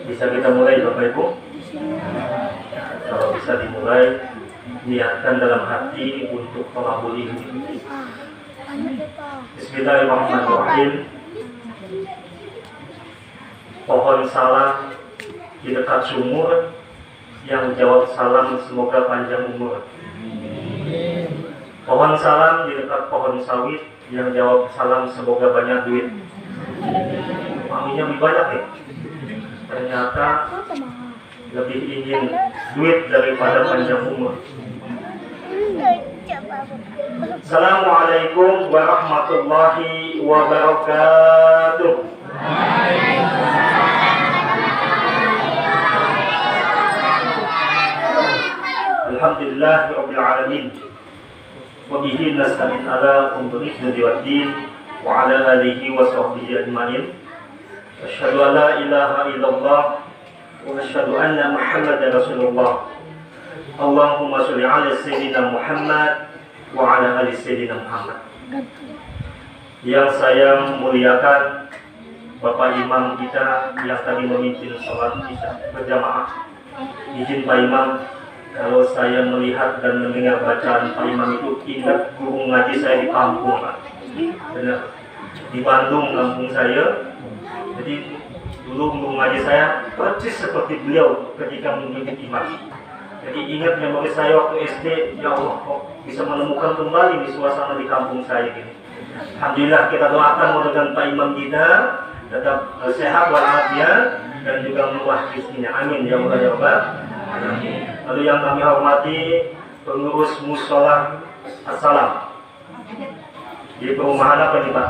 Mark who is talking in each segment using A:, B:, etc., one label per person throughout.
A: Bisa kita mulai Bapak Ibu? Kalau bisa dimulai, niatkan dalam hati untuk mengabul ini. Bismillahirrahmanirrahim. Pohon salam di dekat sumur, yang jawab salam semoga panjang umur. Pohon salam di dekat pohon sawit, yang jawab salam semoga banyak duit. Maminya lebih banyak nih. Ternyata lebih ingin duit daripada panjang umur. Assalamualaikum warahmatullahi wabarakatuh. Alhamdulillahirabbil alamin. Wa bihi nasta'in ala umuri dunya waddin wa ala alihi wa sahbihi ajmain. Asyhadu an la ilaha illallah wa asyhadu anna Muhammadar Rasulullah. Allahumma sholli ala sayyidina Muhammad wa ala ali sayyidina Muhammad. Yang saya muliakan Bapak Imam kita yang tadi memimpin sholat isya berjamaah. Izin Pak Imam, kalau saya melihat dan mendengar bacaan Pak Imam itu ingat guru ngaji saya di kampung, Pak. Benar. Di Bandung, kampung saya. Jadi dulu guru ngaji saya persis seperti beliau ketika memimpin imam. Jadi ingat memori saya waktu SD, ya Allah kok bisa menemukan kembali di suasana di kampung saya ini. Alhamdulillah, kita doakan mudah-mudahan Pak Imam kita tetap sehat walafiat dan juga murah rezekinya. Amin ya Allah ya Rabbal alamin. Lalu yang kami hormati pengurus musola Assalam di perumahan apa nih Pak?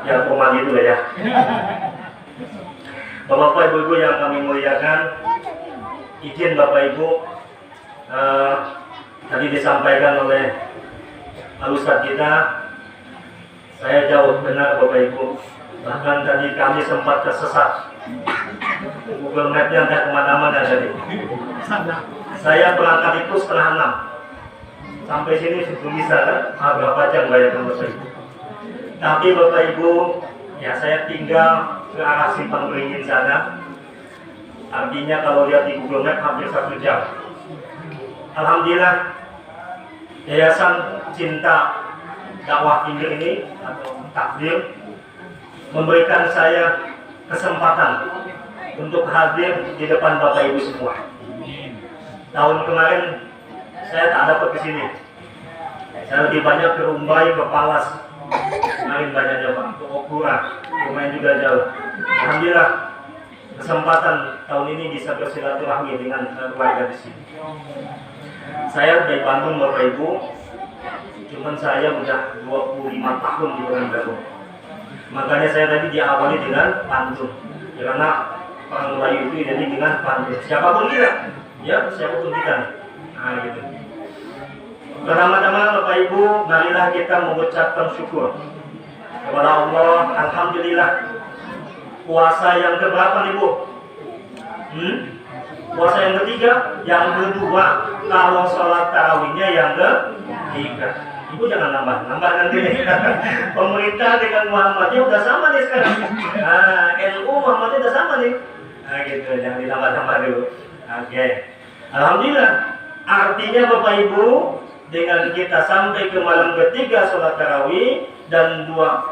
A: Ya perumahan itu ya. Bapak Ibu yang kami muliakan, izin Bapak Ibu tadi disampaikan oleh Ustaz kita, saya jauh benar Bapak Ibu. Bahkan tadi kami sempat tersesat. Google Map-nya entah kemana-mana tadi. Saya berangkat itu 5:30. Sampai sini belum bisa kan? Berapa jam bayangkan Bapak Ibu. Tapi Bapak Ibu, ya saya tinggal ke arah Simpang Beringin sana. Artinya kalau lihat di Google Map hampir 1 jam. Alhamdulillah, Yayasan Cinta Dakwah Injil ini atau Takdir memberikan saya kesempatan untuk hadir di depan Bapak Ibu semua. Tahun kemarin saya tak dapat ke sini. Saya lebih banyak ke Rumbai, ke Palas. Main banyaknya Pak, ke Okura, lumayan juga jauh. Alhamdulillah, kesempatan tahun ini bisa bersilaturahmi dengan keluarga di sini. Saya dari Bandung Bapak Ibu, cuman saya udah 25 tahun di Pekanbaru. Makanya saya tadi diawali dengan pantun, karena orang Melayu itu identik dengan pantun. Siapapun kita, ya siapapun kita. Nah gitu. Pertama-tama Bapak Ibu, marilah kita mengucapkan syukur kepada Allah. Alhamdulillah, puasa yang keberapa nih Bu? Puasa yang ketiga, yang kedua. Kalau sholat tarawihnya yang ketiga. Ibu jangan nambah nanti nih. Pemerintah dengan Muhammadiyah udah sama nih sekarang. Nah, NU Muhammadiyah udah sama nih. Nah gitu, jangan ditambah-tambah dulu. Oke. Alhamdulillah. Artinya Bapak Ibu, dengan kita sampai ke malam ketiga sholat tarawih dan dua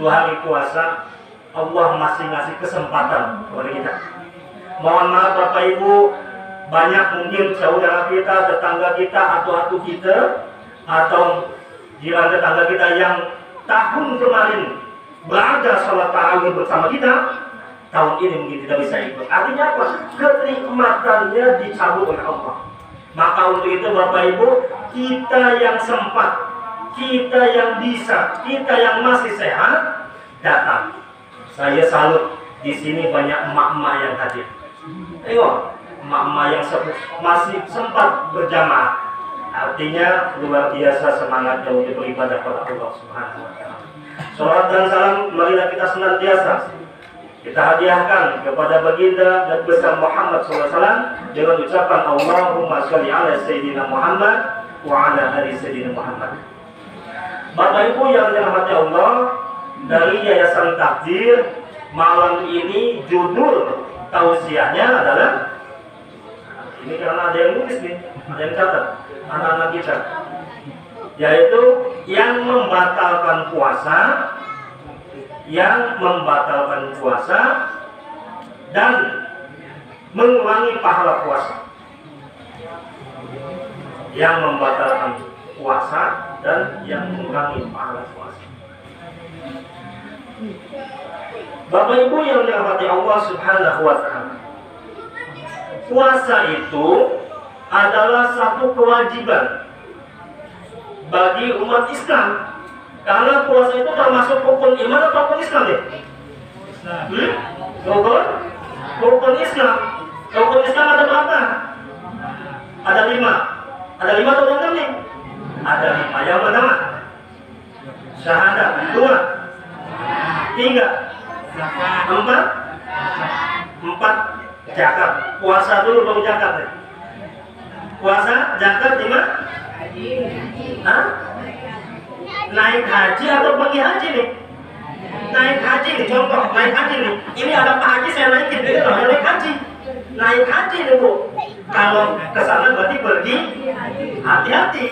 A: hari puasa, Allah masih ngasih kesempatan kepada kita. Mohon maaf Bapak Ibu, banyak mungkin saudara kita, tetangga kita, atau kita, atau jiran tetangga kita yang tahun kemarin berada sholat tarawih bersama kita, tahun ini mungkin tidak bisa ikut. Artinya apa? Kenikmatannya dicabut oleh Allah. Maka untuk itu Bapak Ibu, kita yang sempat, kita yang bisa, kita yang masih sehat, datang. Saya salut, di sini banyak emak-emak yang hadir. Tengok, emak-emak yang masih sempat berjamaah. Artinya luar biasa semangatnya untuk beribadah kepada Allah Subhanahu wa taala. Salat dan salam marilah kita senantiasa kita hadiahkan kepada baginda dan besar Muhammad SAW dengan ucapan Allahumma sholli ala sayyidina Muhammad wa ala ali sayyidina Muhammad. Bapak Ibu yang dirahmati Allah, dari Yayasan Takdir. Malam ini judul tausiahnya adalah, ini karena ada yang nulis nih, ada yang catat, anak-anak kita, yaitu yang membatalkan puasa dan mengurangi pahala puasa. Yang membatalkan puasa dan yang mengurangi pahala puasa. Bapak Ibu yang dirahmati Allah Subhanahu wa Ta'ala, puasa itu adalah satu kewajiban bagi umat Islam, karena puasa itu termasuk rukun iman atau rukun Islam ya? Rukun Islam. Rukun Islam ada berapa? Ada 5. Ada 5 atau 6 nih? Ada 5. Yang pertama syahadat, 2, 3, 4 zakat. Puasa dulu baru zakat nih. Puasa, zakat, 5. Naik haji atau pergi haji nih? Naik haji nih, contoh naik haji nih. Ini ada Pak Haji, saya naikin ini loh, naik haji. Naik haji nih Bu. Kalau kesana berarti pergi hati-hati.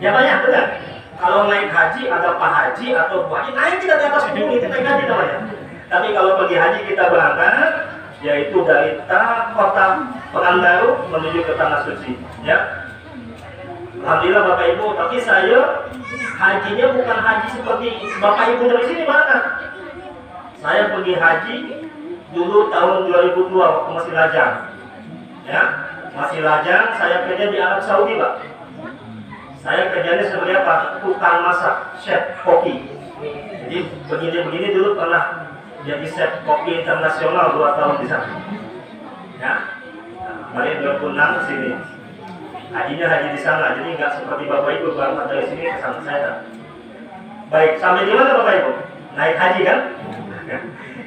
A: Ya banyak benar. Kalau naik haji ada Pak Haji atau Bu Haji, naik kita di atas gunung itu naik haji namanya. Tapi kalau pergi haji kita berangkat, yaitu dari kota Pekanbaru menuju ke Tanah Suci. Ya, alhamdulillah Bapak Ibu. Tapi saya hajinya bukan haji seperti Bapak Ibu dari sini berangkat. Saya pergi haji dulu tahun 2002 waktu masih lajang. Ya, masih lajang. Saya kerja di Arab Saudi, Pak. Saya kerjanya sebagai apa? Tukang masak, chef koki. Jadi begini dulu pernah jadi chef koki internasional 2 tahun di sana. Ya, balik 2006 ke sini. Hajinya haji di sana, jadi nggak seperti Bapak Ibu berangkat dari sini ke sana saya. Baik, sampai di mana Bapak Ibu? Naik haji kan?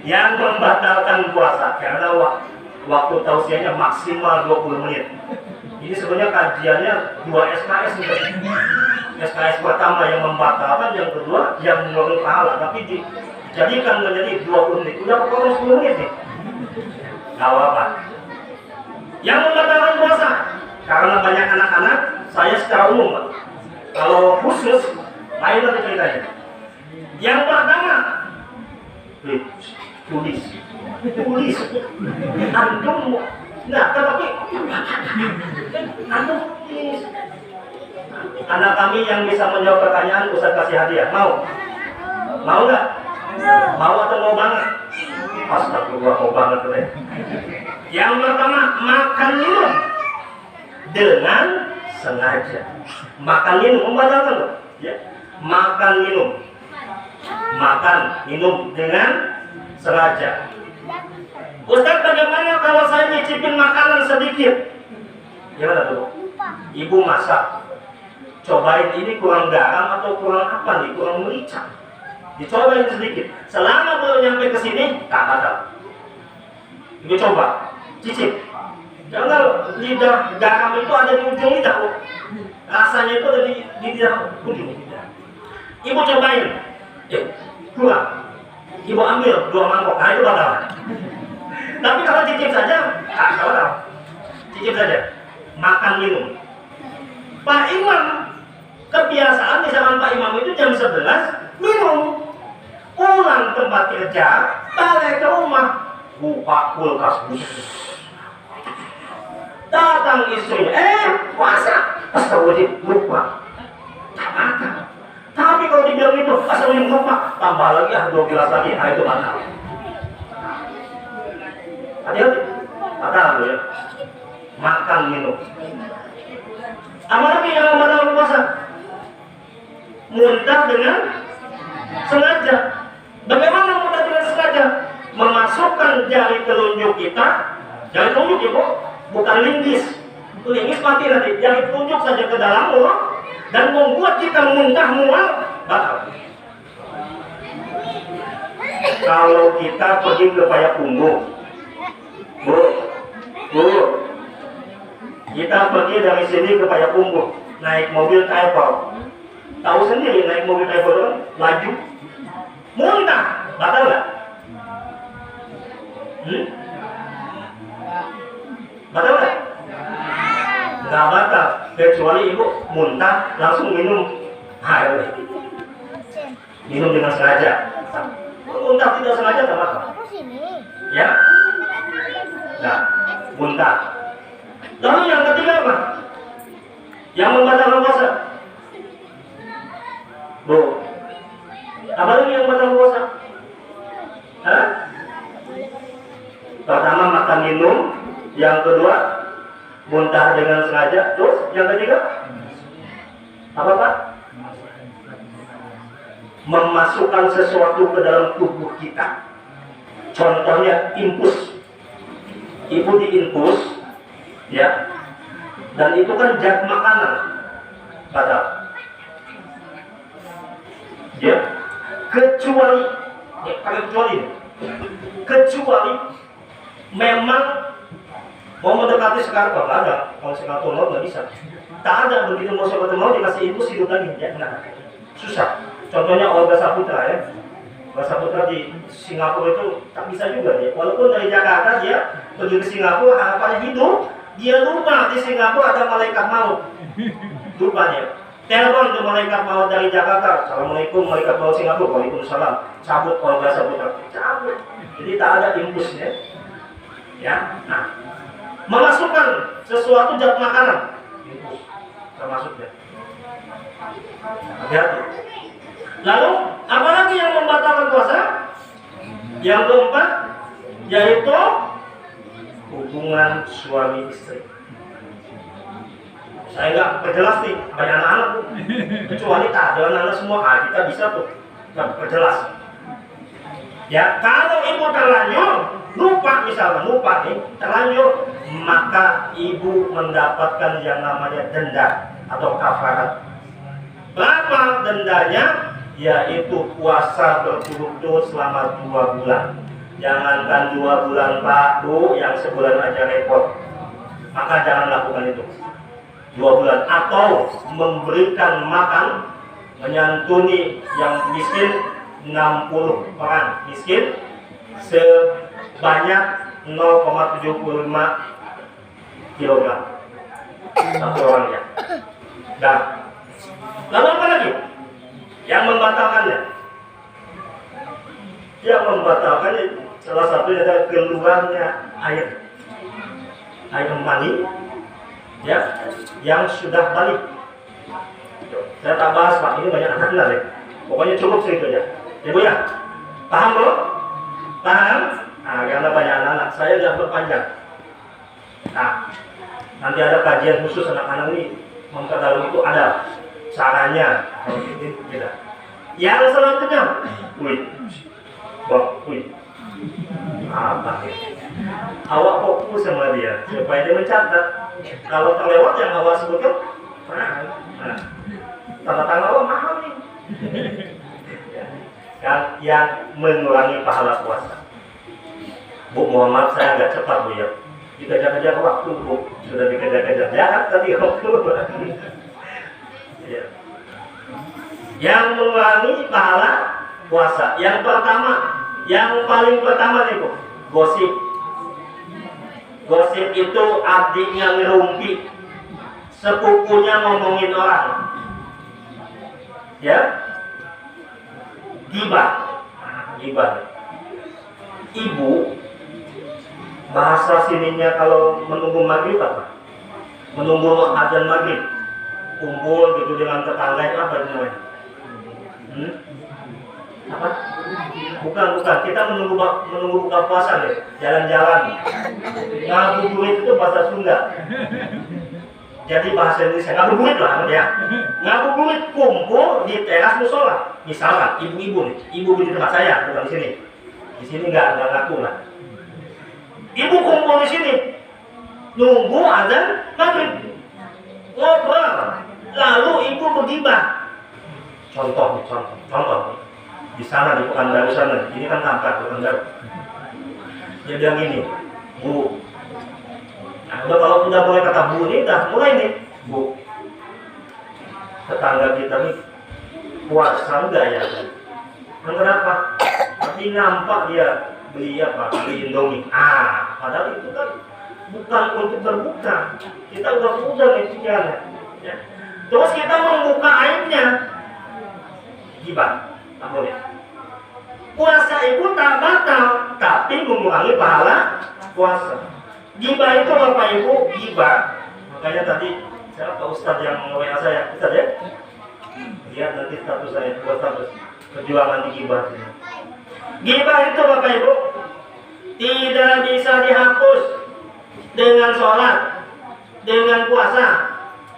A: Yang membatalkan puasa karena waktu tausiahnya maksimal 20 menit. Ini sebenarnya kajiannya 2 SKS nih. SKS pertama yang membatalkan, yang kedua yang menurunkan pahala, tapi dijadikan menjadi 20 menit. Udah potong 10 menit nih. Gak apa-apa. Yang membatalkan puasa karena banyak anak-anak, saya secara umum Pak. Kalau khusus lain lagi ceritanya. Yang pertama, tulis. Antum nggak, tapi antum tulis. Anak kami yang bisa menjawab pertanyaan Ustaz kasih hadiah. Mau nggak? Mau atau mau banget? Astagfirullah, mau banget deh. Yang pertama, makan minum dengan sengaja. Makan minum membatalkan loh. Ya. Makan minum dengan sengaja. Ustaz, bagaimana kalau saya nyicipin makanan sedikit? Gimana tuh? Ibu masak, cobain ini kurang garam atau kurang apa nih, kurang merica. Dicobain sedikit. Selama belum nyampe ke sini, tak batal. Ibu coba, cicip. Jangan lidah garam itu ada di ujung lidah. Rasanya itu ada di lidah ujung. Ibu cobain, kurang. Ibu ambil 2 mangkok, nah itu batal. Tapi kalau cicip saja, tak batal. Cicip saja. Makan minum. Pak Imam, kebiasaan di zaman Pak Imam itu jam 11 minum. Pulang tempat kerja, balik ke rumah, buka kulkas. Datang istrinya, puasa. Astagfirullah, lupa. Tak makan. Tapi kalau dibilang itu, astagfirullah lupa, tambah lagi 2 gelas lagi, itu batal. Hati-hati, batal ya. Makan minum. Apalagi yang membatalkan puasa? Muntah dengan sengaja. Bagaimana muntah dengan sengaja? Memasukkan jari telunjuk kita, jari telunjuk ibu, bukan linggis. Linggis mati nanti. Jari telunjuk saja ke dalam mulut dan membuat kita muntah mual, batal. Kalau kita pergi ke Payakumbuh, Bu, kita pergi dari sini ke Payakumbuh, naik mobil travel. Tahu sendiri naik mobil travel kan laju, muntah. Batal nggak? Batal nggak? Nggak batal, kecuali ibu muntah langsung minum air. Minum dengan sengaja. Muntah tidak sengaja nggak batal. Ya? Nah, muntah. Lalu yang ketiga apa? Yang membatalkan puasa. Bu, apa lagi yang membatalkan puasa? Hah? Pertama makan minum, yang kedua muntah dengan sengaja, terus yang ketiga apa Pak? Memasukkan sesuatu ke dalam tubuh kita. Contohnya infus. Ibu diinfus, ya, dan itu kan zat makanan, batal. Ya, kecuali memang mau mendekati sekarang nggak ada. Kalau sekarang nggak bisa. Tak ada begitu mau sekarang dikasih infus hidup lagi, ya, enggak. Susah. Contohnya Olga Saputra, ya. Olga Saputra di Singapura itu tak bisa juga ya. Walaupun dari Jakarta dia pergi ke Singapura harapannya hidup, dia lupa di Singapura ada malaikat maut. Lupa dia. Telepon ke malaikat maut dari Jakarta. Assalamualaikum malaikat maut Singapura. Waalaikumsalam. Cabut Olga Saputra. Cabut. Jadi tak ada impulsnya. Ya. Nah, memasukkan sesuatu zat makanan. Impuls. Termasuknya. Hati-hati. Lalu, apalagi yang membatalkan puasa? Yang keempat, yaitu hubungan suami istri. Saya nggak perjelas nih, banyak anak-anak tuh. Kecuali tak ada anak-anak semua, kita bisa tuh perjelas. Ya, kalau ibu terlanjur, lupa nih, terlanjur, maka ibu mendapatkan yang namanya denda atau kafarat. Berapa dendanya? Yaitu puasa berturut-turut selama 2 bulan. Jangankan 2 bulan Pak, Bu, yang sebulan aja repot. Maka jangan lakukan itu. 2 bulan. Atau memberikan makan, menyantuni yang miskin 60 orang miskin sebanyak 0,75 kg satu orangnya. Dan lalu apa lagi yang membatalkannya? Yang membatalkannya salah satunya adalah keluarnya air mani, ya, yang sudah balik. Saya tak bahas Pak, ini banyak anak-anak ya. Pokoknya cukup segitu aja. Ibu ya, paham bro? Paham? Nah, karena banyak anak-anak, saya tidak berpanjang. Nah, nanti ada kajian khusus anak-anak ini memperdalam itu ada caranya. Kalau ini beda. Yang selanjutnya, apa ya? Awak fokus sama dia supaya dia mencatat. Kalau terlewat yang awak sebutkan, nah, tanda tangan awak mahal nih. Yang mengurangi pahala puasa. Bu Muhammad, saya agak cepat Bu ya. Dikejar-kejar waktu Bu, sudah dikejar-kejar jarak tadi waktu. Ya. Yang mengurangi pahala puasa. Yang pertama, yang paling pertama nih Bu, gosip. Gosip itu artinya ngerumpi, sepupunya ngomongin orang. Ya, gibah. Ibu, bahasa sininya kalau menunggu maghrib apa? Menunggu azan maghrib, kumpul gitu dengan tetangga itu apa namanya? Apa? Bukan. Kita menunggu buka puasa deh, jalan-jalan. Ngabuburit itu bahasa Sunda. Jadi bahasa Indonesia ngabuburit lah ya. Ngabuburit kumpul di teras musola. Misalkan ibu-ibu nih, ibu di tempat saya, bukan di sini. Di sini nggak ngaku lah. Ibu kumpul di sini, nunggu azan maghrib, ngobrol, lalu ibu bergibah. Contoh. Di sana di Pekanbaru sana, ini kan Kampar Pekanbaru. Dia bilang gini, Bu. Nah, udah kalau udah mulai kata Bu ini, udah mulai nih, Bu. Tetangga kita nih puasa enggak ya? Kenapa? pasti nampak dia beli apa? Beli Indomie. Padahal itu kan bukan untuk berbuka. Kita udah nih pikirannya. Ya. Terus kita membuka aibnya, gibah, tak boleh. Puasa itu tak batal, tapi mengurangi pahala puasa. Gibah itu Bapak Ibu, gibah. Makanya tadi saya Pak Ustadz yang WA saya, Ustadz ya, lihat nanti status saya, buat status perjuangan di gibah. Gibah itu Bapak Ibu tidak bisa dihapus dengan sholat, dengan puasa,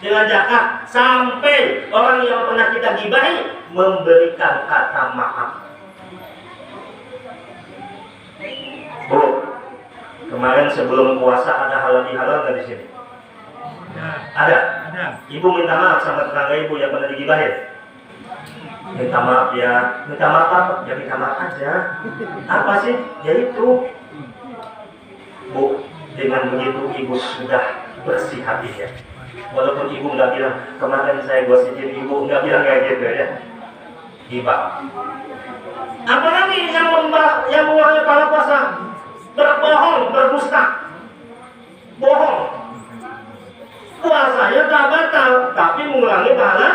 A: dengan zakat, sampai orang yang pernah kita gibahi memberikan kata maaf. Bu, kemarin sebelum puasa ada halal bihalal nggak di sini? Ada. Ibu minta maaf sama tetangga ibu yang pernah digibahin. Minta maaf ya. Minta maaf apa? Ya minta maaf aja. Apa sih? Ya itu. Bu, dengan begitu ibu sudah bersih hatinya. Walaupun ibu nggak bilang kemarin saya gosikin ibu, nggak bilang kayak gitu ya. Gibah. Apalagi yang mengurangi pahala puasa, berbohong, berdusta, bohong. Puasanya tak batal, tapi mengurangi pahala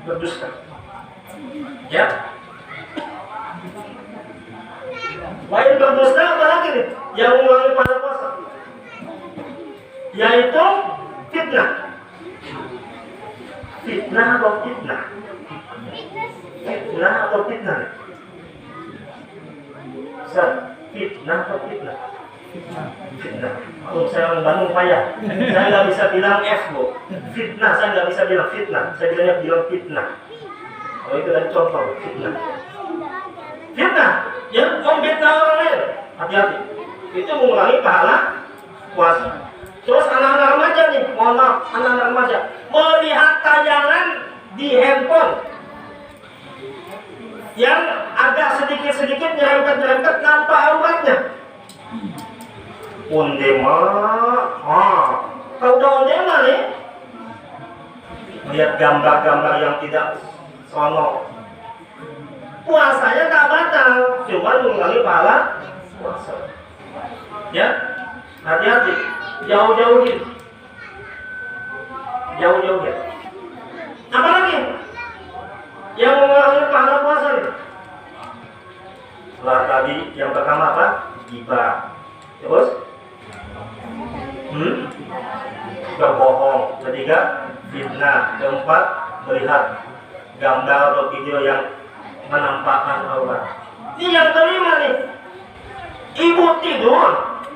A: berdusta. Ya. Lain berdusta apalagi nih yang mengurangi pahala puasa, yaitu fitnah. Fitnah atau fitnah? Fitnah atau fitnah? Fitnah atau fitnah? Fitnah. Kalau saya orang Bandung payah, saya nggak bisa bilang F, Bu. Fitnah, saya nggak bisa bilang fitnah. Saya bilang fitnah. Oh itu tadi contoh fitnah. Fitnah, ya memfitnah orang lain. Hati-hati. Itu mengurangi pahala puasa. Terus anak-anak remaja nih, mohon maaf, anak-anak remaja melihat tayangan di handphone yang agak sedikit-sedikit nyerempet nampak auratnya. Undema, kalau udah undema nih, lihat gambar-gambar yang tidak senonoh. Puasanya tak batal, cuma mengurangi pahala puasa. Ya, hati-hati, jauh-jauhin, jauh-jauhin. Apalagi yang mengurangi pahala puasa nih? Setelah tadi yang pertama apa? Gibah. Terus? Berbohong. Ketiga, fitnah. Keempat, melihat gambar atau video yang menampakkan aurat. Ini yang kelima nih. Ibu tidur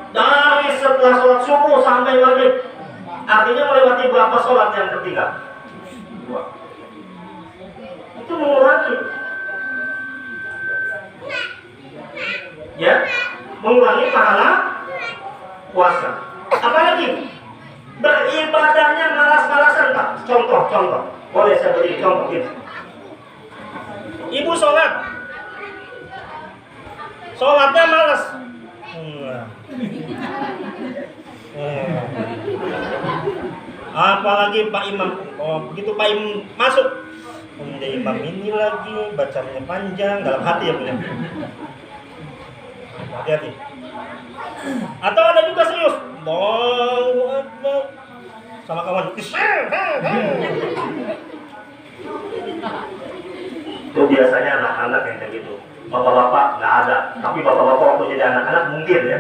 A: dari setelah sholat subuh sampai maghrib. Artinya melewati berapa sholat yang tertinggal? 2. Itu mengurangi. Ya, mengurangi pahala puasa. Apalagi beribadahnya malas-malasan, Pak. Contoh. Boleh saya beri contoh gitu. Ibu sholatnya malas. Apalagi Pak Imam, begitu Pak Imam masuk, Imam ini lagi bacanya panjang dalam hati ya punya. Hati-hati. Atau ada juga serius, Allahu Akbar sama kawan. Itu biasanya anak-anak yang kayak gitu. Bapak-bapak nggak ada, tapi bapak-bapak waktu jadi anak-anak mungkin ya.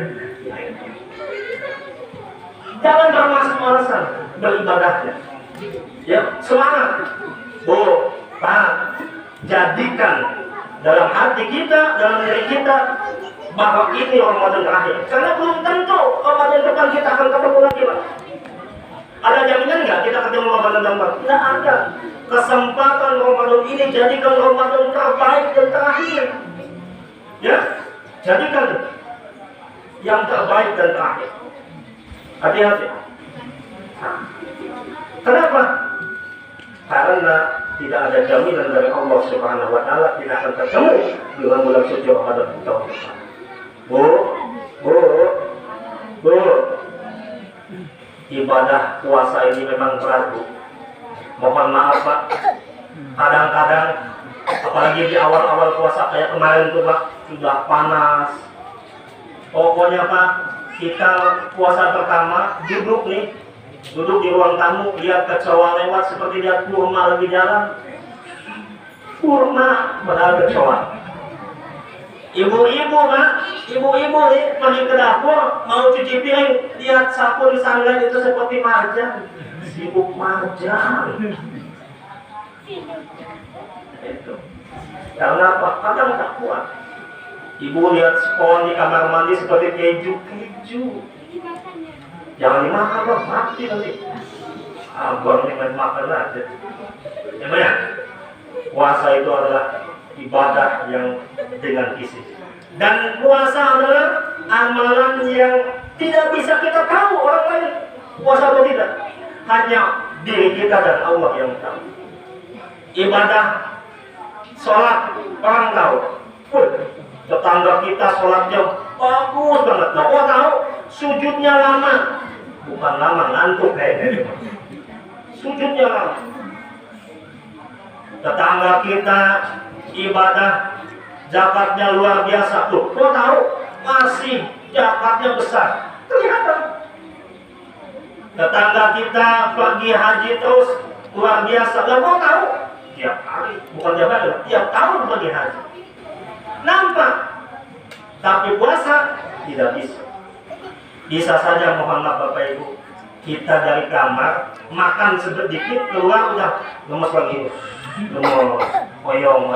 A: Jangan bermalas-malasan beribadahnya. Ya, semangat. Bu, Pak, jadikan dalam hati kita, dalam diri kita bahwa ini Ramadan terakhir. Karena belum tentu Ramadan depan kita akan ketemu lagi, Pak. Ada jaminan nggak kita ketemu Ramadan depan? Nggak ada. Kesempatan Ramadan ini jadikan Ramadan terbaik dan terakhir. Ya, jadikan yang terbaik dan terakhir. Hati-hati. Kenapa? Karena tidak ada jaminan dari Allah Subhanahu wa Ta'ala kita akan ketemu dengan bulan suci Ramadan tahun depan. Bu, ibadah puasa ini memang berat, Bu. Mohon maaf, Pak. Kadang-kadang Apalagi di awal-awal puasa kayak kemarin tuh Pak, sudah panas. Pokoknya Pak, kita puasa pertama duduk di ruang tamu, lihat kecoa lewat seperti lihat kurma lagi jalan. Kurma padahal kecoa. Ibu-ibu Pak, ibu-ibu nih pergi ke dapur mau cuci piring, lihat sapu di sanggan itu seperti marjan, sibuk marjan. Itu. Karena apa? Kadang tak kuat. Ibu lihat spons di kamar mandi seperti keju. Jangan dimakan Bang, mati nanti. Abang ini main makan aja. Ya, puasa itu adalah ibadah yang dengan isi. Dan puasa adalah amalan yang tidak bisa kita tahu orang lain puasa atau tidak. Hanya diri kita dan Allah yang tahu. Ibadah sholat orang tahu. Tetangga kita sholatnya bagus banget. Nah, oh tahu sujudnya lama. Bukan lama, ngantuk kayaknya. Sujudnya lama. Tetangga kita ibadah zakatnya luar biasa. Tuh, kau tahu masih zakatnya besar. Kelihatan. Tetangga kita pergi haji terus luar biasa. Lah kau tahu tiap hari, bukan tiap hari, tiap tahun pergi haji. Nampak. Tapi puasa tidak bisa. Bisa saja Muhammad Bapak Ibu, kita dari kamar makan sedikit keluar udah lemes lagi. Lemes, oyong.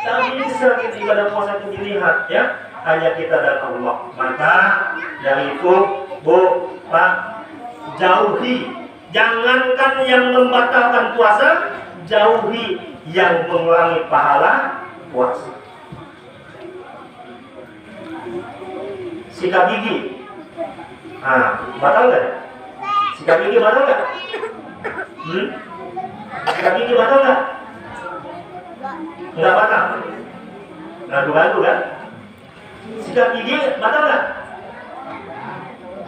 A: Tak bisa kita ibadah puasa itu dilihat ya, hanya kita dan Allah. Maka dari itu Bu, Pak, jauhi, jangankan yang membatalkan puasa, jauhi yang mengurangi pahala puasa. Sikat gigi, batal nggak? Sikat gigi batal nggak? Sikat gigi batal nggak? Nggak batal. Ragu-ragu kan? Sikat gigi batal nggak?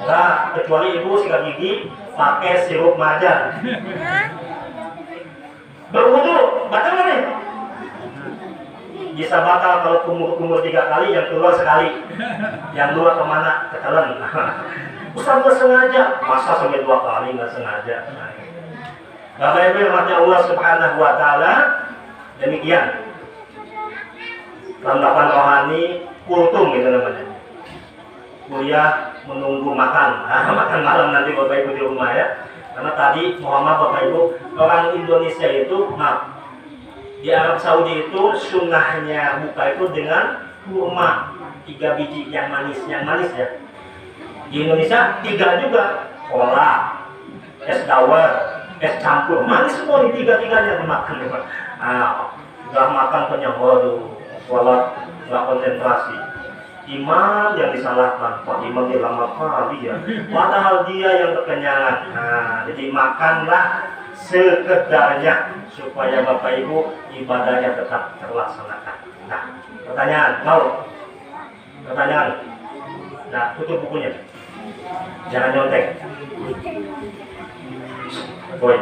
A: Nggak, kecuali ibu sikat gigi pakai sirup marjan. Berwudu batal nggak nih? Bisa batal kalau kumur 3 kali, yang keluar sekali. Yang luar kemana? Ketelan. Ustaz nggak sengaja, masa sampai 2 kali nggak sengaja. Bapak Ibu rahmatnya Allah Subhanahu Wa Taala, demikian lantapan rohani kultum itu namanya. Kuliah menunggu makan, makan malam nanti Bapak Ibu di rumah ya. Karena tadi Muhammad Bapak Ibu, orang Indonesia itu di Arab Saudi itu sunnahnya buka itu dengan kurma 3 biji yang manis ya. Di Indonesia 3 juga, kolak, es dawet, es campur, manis semua di 3-tiganya dimakan. Udah makan kenyang, waduh, sholat nggak konsentrasi. Imam yang disalahkan, Pak Imam dia lama kali ya, padahal dia yang kekenyangan. Jadi makanlah sekedarnya supaya Bapak Ibu ibadahnya tetap terlaksanakan. Nah, pertanyaan, mau? Pertanyaan. Nah, tutup bukunya. Jangan nyontek. Boy.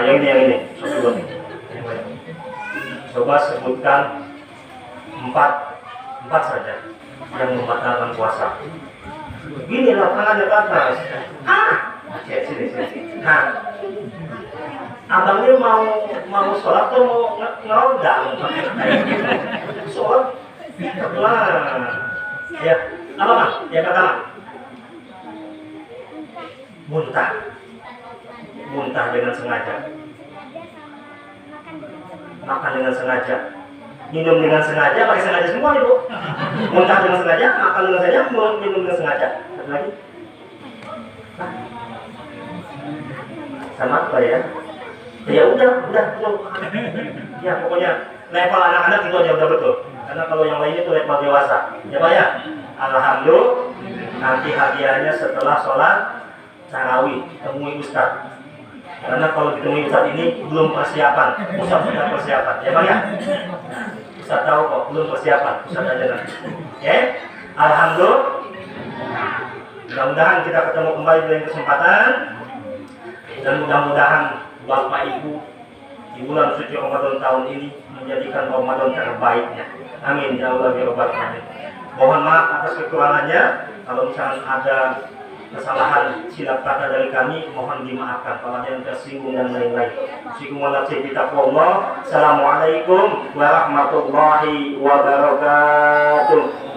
A: Yang ini. Coba sebutkan 4 saja yang membatalkan puasa. Gini lah, tangannya ke atas. Sini. Abangnya mau sholat tuh mau ngerodang. Sholat. Ya, apa Bang? Yang pertama. Muntah dengan sengaja. Makan dengan sengaja. Minum dengan sengaja, pakai sengaja semua nih Bu. Muntah dengan sengaja, makan dengan sengaja, minum dengan sengaja. Satu lagi. Sama apa ya? Ya udah. Ya pokoknya level anak-anak itu aja udah betul. Karena kalau yang lain itu level dewasa. Ya Pak ya. Alhamdulillah. Nanti hadiahnya setelah sholat tarawih temui Ustaz. Karena kalau ditemui Ustaz ini belum persiapan. Ustaz sudah persiapan. Ya Pak ya. Ustaz tahu kok belum persiapan. Ustaz aja nanti. Oke. Alhamdulillah. Mudah-mudahan kita ketemu kembali di lain kesempatan. Dan mudah-mudahan Bapak Ibu di bulan suci Ramadan tahun ini menjadikan Ramadan terbaiknya. Amin ya Allah ya Rabbal alamin. Mohon maaf atas kekurangannya. Kalau misalnya ada kesalahan silap kata dari kami, mohon dimaafkan kalau ada yang tersinggung dan lain-lain. Assalamualaikum warahmatullahi wabarakatuh.